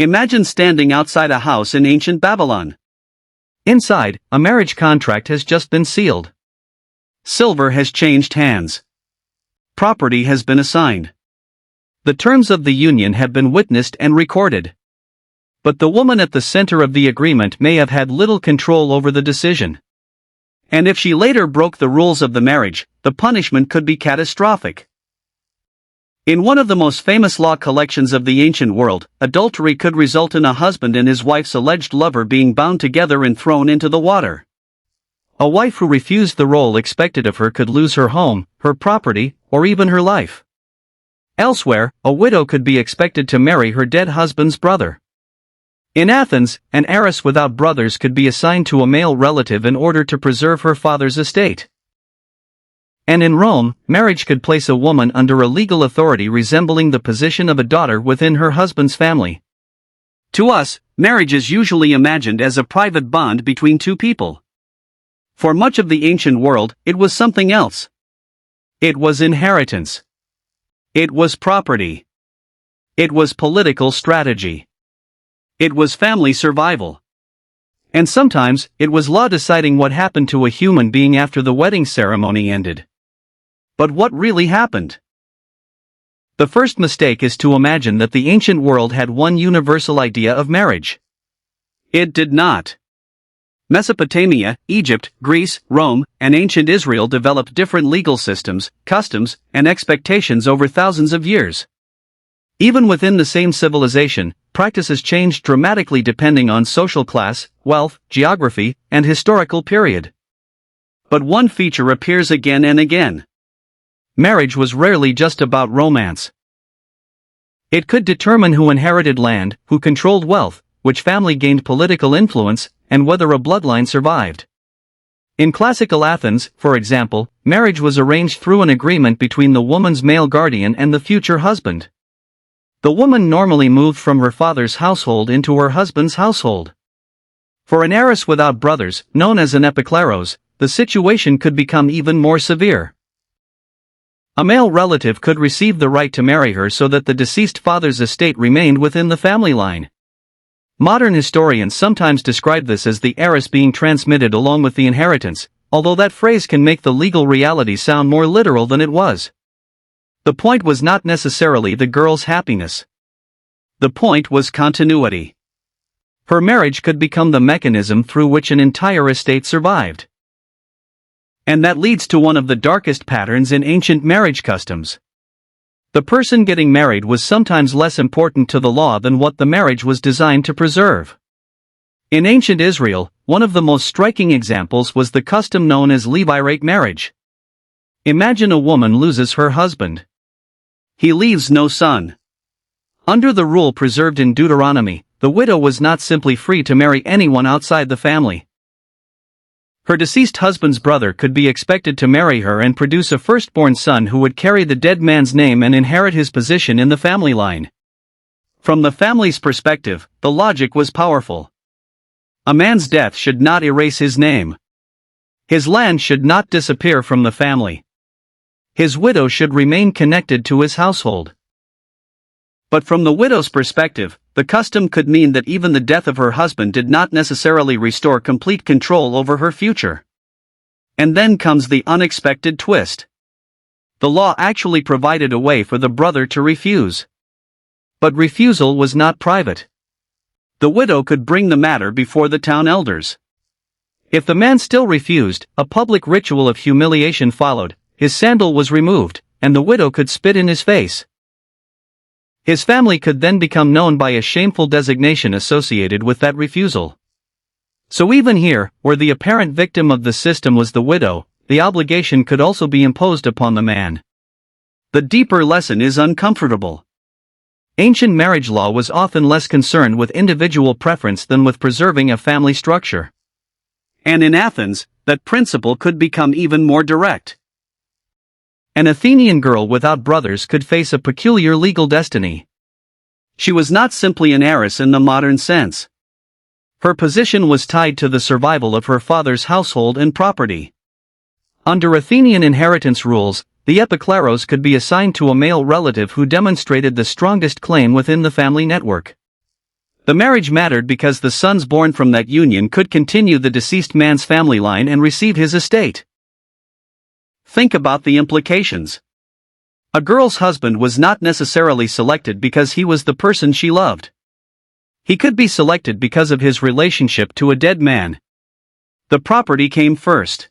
Imagine standing outside a house in ancient Babylon. Inside, a marriage contract has just been sealed. Silver has changed hands. Property has been assigned. The terms of the union have been witnessed and recorded. But the woman at the center of the agreement may have had little control over the decision. And if she later broke the rules of the marriage, the punishment could be catastrophic. In one of the most famous law collections of the ancient world, adultery could result in a husband and his wife's alleged lover being bound together and thrown into the water. A wife who refused the role expected of her could lose her home, her property, or even her life. Elsewhere, a widow could be expected to marry her dead husband's brother. In Athens, an heiress without brothers could be assigned to a male relative in order to preserve her father's estate. And in Rome, marriage could place a woman under a legal authority resembling the position of a daughter within her husband's family. To us, marriage is usually imagined as a private bond between two people. For much of the ancient world, it was something else. It was inheritance. It was property. It was political strategy. It was family survival. And sometimes, it was law deciding what happened to a human being after the wedding ceremony ended. But what really happened? The first mistake is to imagine that the ancient world had one universal idea of marriage. It did not. Mesopotamia, Egypt, Greece, Rome, and ancient Israel developed different legal systems, customs, and expectations over thousands of years. Even within the same civilization, practices changed dramatically depending on social class, wealth, geography, and historical period. But one feature appears again and again. Marriage was rarely just about romance. It could determine who inherited land, who controlled wealth, which family gained political influence, and whether a bloodline survived. In classical Athens, for example, marriage was arranged through an agreement between the woman's male guardian and the future husband. The woman normally moved from her father's household into her husband's household. For an heiress without brothers, known as an epikleros, the situation could become even more severe. A male relative could receive the right to marry her so that the deceased father's estate remained within the family line. Modern historians sometimes describe this as the heiress being transmitted along with the inheritance, although that phrase can make the legal reality sound more literal than it was. The point was not necessarily the girl's happiness. The point was continuity. Her marriage could become the mechanism through which an entire estate survived. And that leads to one of the darkest patterns in ancient marriage customs. The person getting married was sometimes less important to the law than what the marriage was designed to preserve. In ancient Israel, one of the most striking examples was the custom known as levirate marriage. Imagine a woman loses her husband. He leaves no son. Under the rule preserved in Deuteronomy, the widow was not simply free to marry anyone outside the family. Her deceased husband's brother could be expected to marry her and produce a firstborn son who would carry the dead man's name and inherit his position in the family line. From the family's perspective, the logic was powerful. A man's death should not erase his name. His land should not disappear from the family. His widow should remain connected to his household. But from the widow's perspective, the custom could mean that even the death of her husband did not necessarily restore complete control over her future. And then comes the unexpected twist. The law actually provided a way for the brother to refuse. But refusal was not private. The widow could bring the matter before the town elders. If the man still refused, a public ritual of humiliation followed, his sandal was removed, and the widow could spit in his face. His family could then become known by a shameful designation associated with that refusal. So even here, where the apparent victim of the system was the widow, the obligation could also be imposed upon the man. The deeper lesson is uncomfortable. Ancient marriage law was often less concerned with individual preference than with preserving a family structure. And in Athens, that principle could become even more direct. An Athenian girl without brothers could face a peculiar legal destiny. She was not simply an heiress in the modern sense. Her position was tied to the survival of her father's household and property. Under Athenian inheritance rules, the epikleros could be assigned to a male relative who demonstrated the strongest claim within the family network. The marriage mattered because the sons born from that union could continue the deceased man's family line and receive his estate. Think about the implications. A girl's husband was not necessarily selected because he was the person she loved. He could be selected because of his relationship to a dead man. The property came first.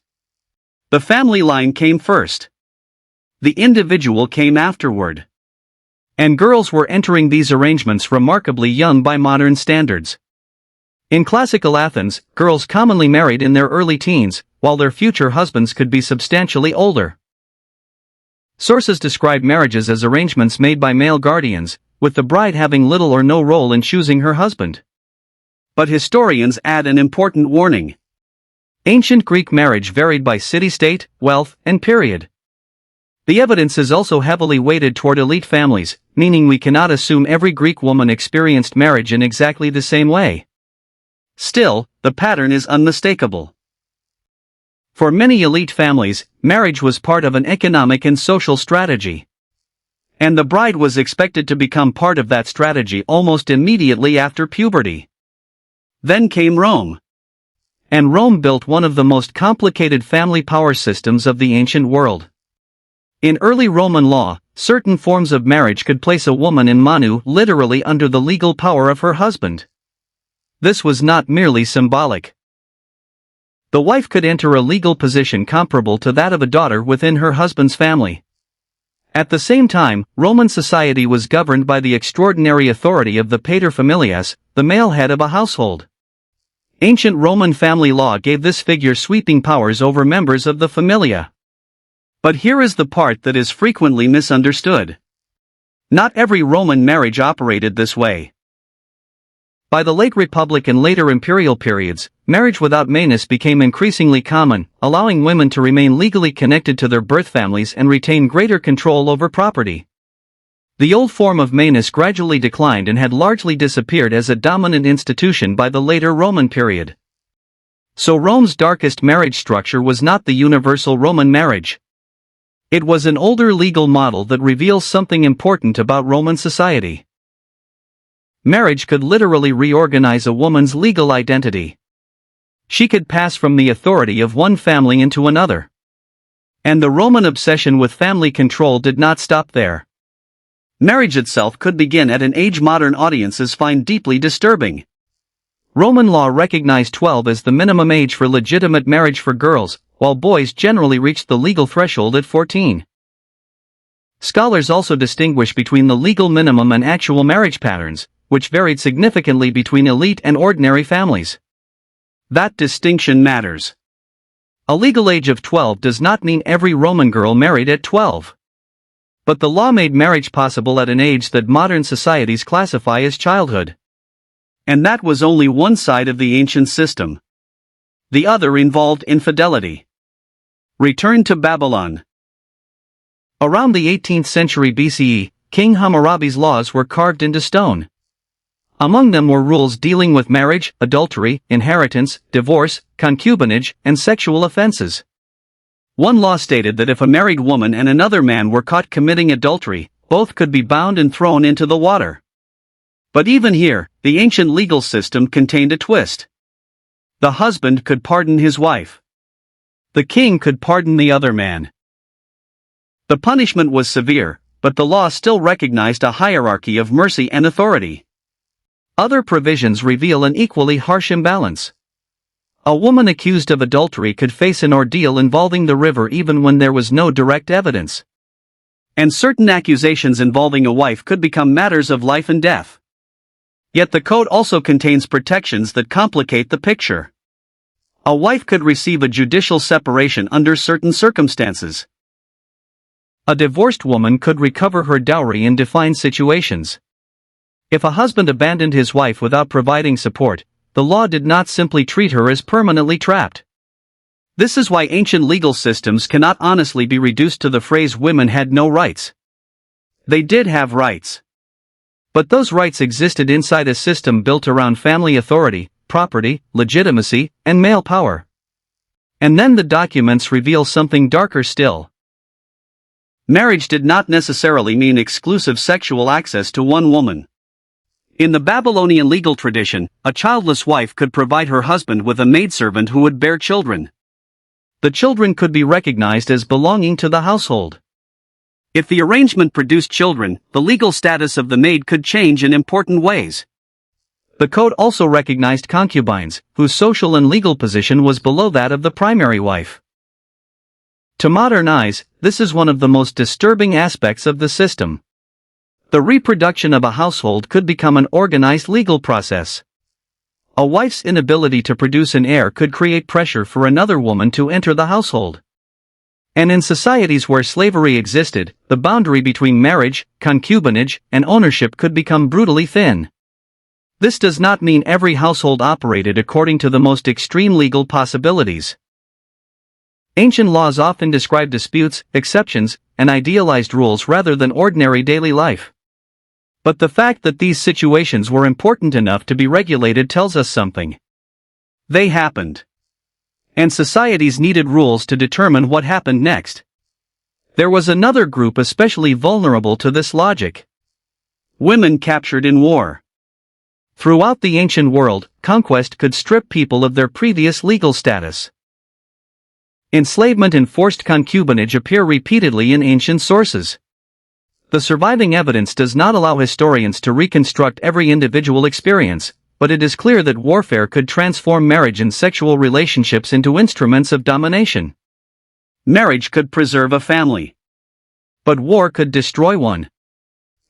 The family line came first. The individual came afterward. And girls were entering these arrangements remarkably young by modern standards. In classical Athens, girls commonly married in their early teens, while their future husbands could be substantially older. Sources describe marriages as arrangements made by male guardians, with the bride having little or no role in choosing her husband. But historians add an important warning. Ancient Greek marriage varied by city-state, wealth, and period. The evidence is also heavily weighted toward elite families, meaning we cannot assume every Greek woman experienced marriage in exactly the same way. Still, the pattern is unmistakable. For many elite families, marriage was part of an economic and social strategy. And the bride was expected to become part of that strategy almost immediately after puberty. Then came Rome. And Rome built one of the most complicated family power systems of the ancient world. In early Roman law, certain forms of marriage could place a woman in manu, literally under the legal power of her husband. This was not merely symbolic. The wife could enter a legal position comparable to that of a daughter within her husband's family. At the same time, Roman society was governed by the extraordinary authority of the paterfamilias, the male head of a household. Ancient Roman family law gave this figure sweeping powers over members of the familia. But here is the part that is frequently misunderstood. Not every Roman marriage operated this way. By the late Republic and later imperial periods, marriage without manus became increasingly common, allowing women to remain legally connected to their birth families and retain greater control over property. The old form of manus gradually declined and had largely disappeared as a dominant institution by the later Roman period. So Rome's darkest marriage structure was not the universal Roman marriage. It was an older legal model that reveals something important about Roman society. Marriage could literally reorganize a woman's legal identity. She could pass from the authority of one family into another. And the Roman obsession with family control did not stop there. Marriage itself could begin at an age modern audiences find deeply disturbing. Roman law recognized 12 as the minimum age for legitimate marriage for girls, while boys generally reached the legal threshold at 14. Scholars also distinguish between the legal minimum and actual marriage patterns, which varied significantly between elite and ordinary families. That distinction matters. A legal age of 12 does not mean every Roman girl married at 12. But the law made marriage possible at an age that modern societies classify as childhood. And that was only one side of the ancient system. The other involved infidelity. Return to Babylon. Around the 18th century BCE, King Hammurabi's laws were carved into stone. Among them were rules dealing with marriage, adultery, inheritance, divorce, concubinage, and sexual offenses. One law stated that if a married woman and another man were caught committing adultery, both could be bound and thrown into the water. But even here, the ancient legal system contained a twist. The husband could pardon his wife. The king could pardon the other man. The punishment was severe, but the law still recognized a hierarchy of mercy and authority. Other provisions reveal an equally harsh imbalance. A woman accused of adultery could face an ordeal involving the river even when there was no direct evidence. And certain accusations involving a wife could become matters of life and death. Yet the code also contains protections that complicate the picture. A wife could receive a judicial separation under certain circumstances. A divorced woman could recover her dowry in defined situations. If a husband abandoned his wife without providing support, the law did not simply treat her as permanently trapped. This is why ancient legal systems cannot honestly be reduced to the phrase women had no rights. They did have rights. But those rights existed inside a system built around family authority, property, legitimacy, and male power. And then the documents reveal something darker still. Marriage did not necessarily mean exclusive sexual access to one woman. In the Babylonian legal tradition, a childless wife could provide her husband with a maidservant who would bear children. The children could be recognized as belonging to the household. If the arrangement produced children, the legal status of the maid could change in important ways. The code also recognized concubines, whose social and legal position was below that of the primary wife. To modern eyes, this is one of the most disturbing aspects of the system. The reproduction of a household could become an organized legal process. A wife's inability to produce an heir could create pressure for another woman to enter the household. And in societies where slavery existed, the boundary between marriage, concubinage, and ownership could become brutally thin. This does not mean every household operated according to the most extreme legal possibilities. Ancient laws often describe disputes, exceptions, and idealized rules rather than ordinary daily life. But the fact that these situations were important enough to be regulated tells us something. They happened. And societies needed rules to determine what happened next. There was another group especially vulnerable to this logic. Women captured in war. Throughout the ancient world, conquest could strip people of their previous legal status. Enslavement and forced concubinage appear repeatedly in ancient sources. The surviving evidence does not allow historians to reconstruct every individual experience, but it is clear that warfare could transform marriage and sexual relationships into instruments of domination. Marriage could preserve a family. But war could destroy one.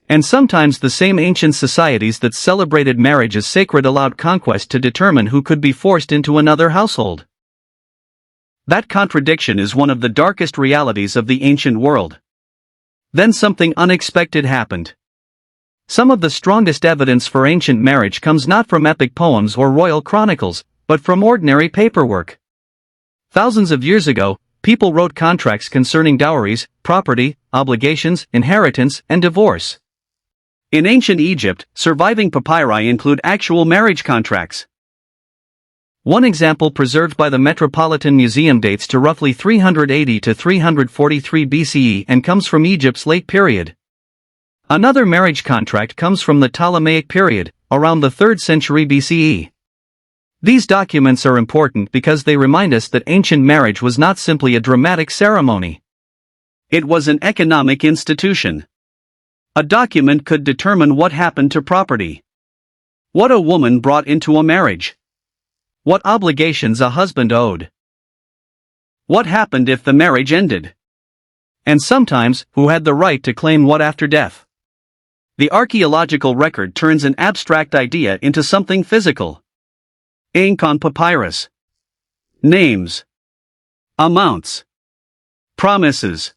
And sometimes the same ancient societies that celebrated marriage as sacred allowed conquest to determine who could be forced into another household. That contradiction is one of the darkest realities of the ancient world. Then something unexpected happened. Some of the strongest evidence for ancient marriage comes not from epic poems or royal chronicles, but from ordinary paperwork. Thousands of years ago, people wrote contracts concerning dowries, property, obligations, inheritance, and divorce. In ancient Egypt, surviving papyri include actual marriage contracts. One example preserved by the Metropolitan Museum dates to roughly 380 to 343 BCE and comes from Egypt's late period. Another marriage contract comes from the Ptolemaic period, around the 3rd century BCE. These documents are important because they remind us that ancient marriage was not simply a dramatic ceremony. It was an economic institution. A document could determine what happened to property. What a woman brought into a marriage. What obligations a husband owed. What happened if the marriage ended? And sometimes, who had the right to claim what after death? The archaeological record turns an abstract idea into something physical. Ink on papyrus. Names. Amounts. Promises.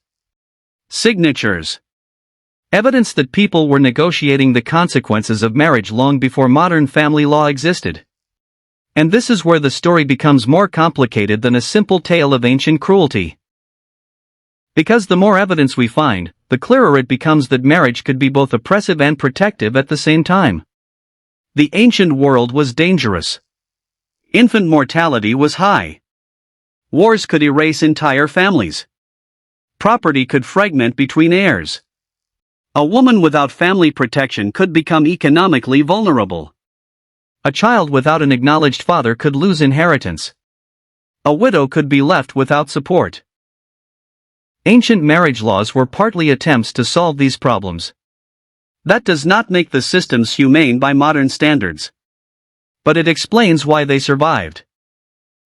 Signatures. Evidence that people were negotiating the consequences of marriage long before modern family law existed. And this is where the story becomes more complicated than a simple tale of ancient cruelty. Because the more evidence we find, the clearer it becomes that marriage could be both oppressive and protective at the same time. The ancient world was dangerous. Infant mortality was high. Wars could erase entire families. Property could fragment between heirs. A woman without family protection could become economically vulnerable. A child without an acknowledged father could lose inheritance. A widow could be left without support. Ancient marriage laws were partly attempts to solve these problems. That does not make the systems humane by modern standards. But it explains why they survived.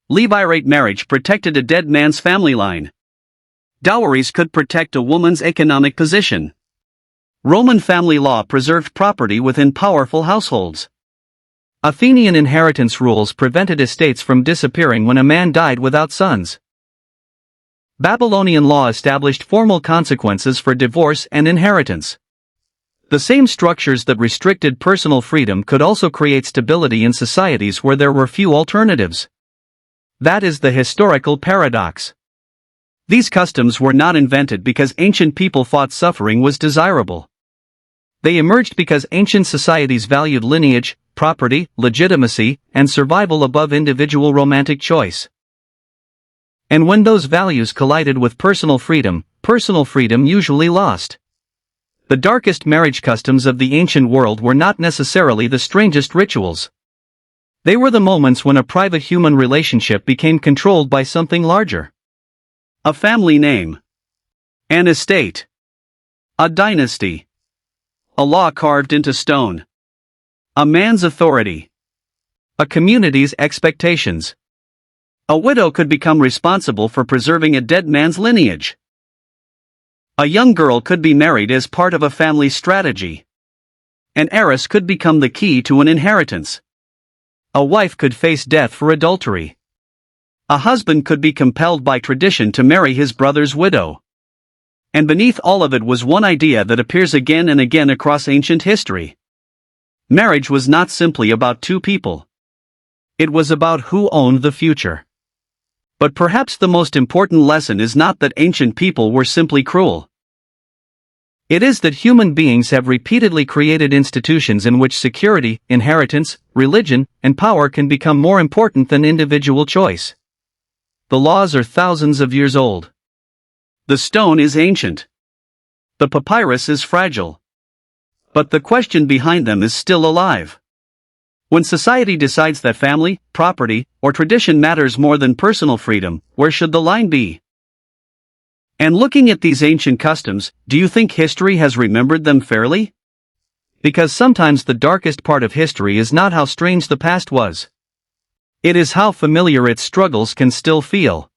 Levirate marriage protected a dead man's family line. Dowries could protect a woman's economic position. Roman family law preserved property within powerful households. Athenian inheritance rules prevented estates from disappearing when a man died without sons. Babylonian law established formal consequences for divorce and inheritance. The same structures that restricted personal freedom could also create stability in societies where there were few alternatives. That is the historical paradox. These customs were not invented because ancient people thought suffering was desirable. They emerged because ancient societies valued lineage, property, legitimacy, and survival above individual romantic choice. And when those values collided with personal freedom usually lost. The darkest marriage customs of the ancient world were not necessarily the strangest rituals. They were the moments when a private human relationship became controlled by something larger. A family name. An estate. A dynasty. A law carved into stone. A man's authority. A community's expectations. A widow could become responsible for preserving a dead man's lineage. A young girl could be married as part of a family strategy. An heiress could become the key to an inheritance. A wife could face death for adultery. A husband could be compelled by tradition to marry his brother's widow. And beneath all of it was one idea that appears again and again across ancient history. Marriage was not simply about two people. It was about who owned the future. But perhaps the most important lesson is not that ancient people were simply cruel. It is that human beings have repeatedly created institutions in which security, inheritance, religion, and power can become more important than individual choice. The laws are thousands of years old. The stone is ancient. The papyrus is fragile. But the question behind them is still alive. When society decides that family, property, or tradition matters more than personal freedom, where should the line be? And looking at these ancient customs, do you think history has remembered them fairly? Because sometimes the darkest part of history is not how strange the past was. It is how familiar its struggles can still feel.